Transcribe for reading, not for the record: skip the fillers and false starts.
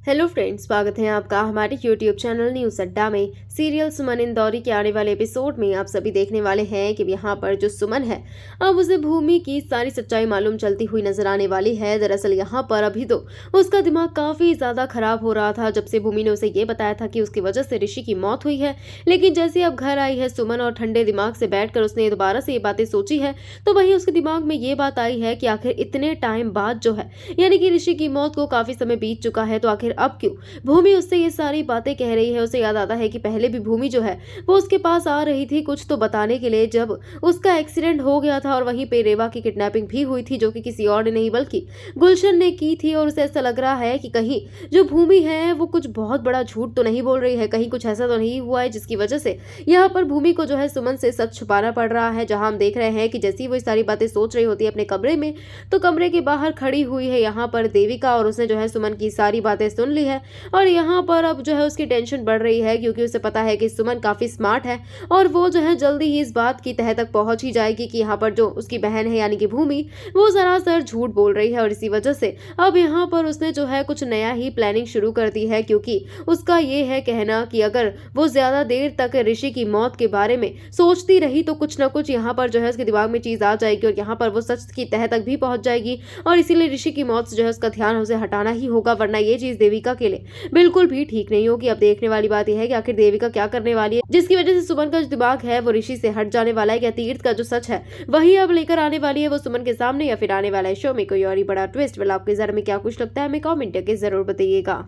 Hello friends, स्वागत है आपका हमारे यूट्यूब चैनल न्यूज़ अड्डा में। सीरियल सुमन इंदौरी के आने वाले एपिसोड में आप सभी देखने वाले हैं कि यहाँ पर जो सुमन है, अब उसे भूमि की सारी सच्चाई मालूम चलती हुई नजर आने वाली है। दरअसल यहाँ पर अभी तो उसका दिमाग काफ़ी ज़्यादा खराब हो रहा था जब से भूमि ने उसे ये बताया था कि उसकी वजह से ऋषि की मौत हुई है। लेकिन जैसे अब घर आई है सुमन और ठंडे दिमाग से बैठकर उसने दोबारा से ये बातें सोची है, तो वहीं उसके दिमाग में ये बात आई है कि आखिर इतने टाइम बाद जो है, यानी कि ऋषि की मौत को काफ़ी समय बीत चुका है, तो आखिर अब क्यों भूमि उससे ये सारी बातें कह रही है। उसे याद आता है कि पहले भी भूमि जो है वो उसके पास आ रही थी कुछ तो बताने के लिए, जब उसका एक्सीडेंट हो गया था और वहीं पे रेवा की किडनैपिंग भी हुई थी, जो कि किसी और ने नहीं बल्कि गुलशन ने की थी। और उसे ऐसा लग रहा है कि कहीं जो भूमि है वो कुछ बहुत बड़ा झूठ तो नहीं बोल रही है, कहीं कुछ ऐसा तो नहीं हुआ है जिसकी वजह से यहाँ पर भूमि को जो है सुमन से सच छुपाना पड़ रहा है। जहां हम देख रहे हैं कि जैसी वो सारी बातें सोच रही होती है अपने कमरे में, तो कमरे के बाहर खड़ी हुई है यहाँ पर देविका, और उसने जो है सुमन की सारी बातें सुन ली है। और यहाँ पर अब जो है उसकी टेंशन बढ़ रही है, क्योंकि उसे पता है कि सुमन काफी स्मार्ट है और वो जो है जल्दी ही इस बात की तह तक पहुंच ही जाएगी कि यहाँ पर जो उसकी बहन है यानी कि भूमि, वो सरासर झूठ बोल रही है। और इसी वजह से अब यहाँ पर उसने जो है कुछ नया ही प्लानिंग शुरू कर दी है, क्योंकि उसका ये है कहना कि अगर वो ज्यादा देर तक ऋषि की मौत के बारे में सोचती रही तो कुछ ना कुछ यहाँ पर जो है उसके दिमाग में चीज आ जाएगी और यहाँ पर वो सच की तह तक भी पहुंच जाएगी। और इसीलिए ऋषि की मौत से जो है उसका ध्यान उसे हटाना ही होगा, वरना ये चीज देविका के लिए बिल्कुल भी ठीक नहीं होगी। अब देखने वाली बात यह है कि आखिर देविका क्या करने वाली है, जिसकी वजह से सुमन का जो दिमाग है वो ऋषि से हट जाने वाला है। क्या तीर्थ का जो सच है वही अब लेकर आने वाली है वो सुमन के सामने, या फिर आने वाला है शो में कोई और ही बड़ा ट्विस्ट। वाला आपके जरा में क्या कुछ लगता है हमें कमेंट करके जरूर बताइएगा।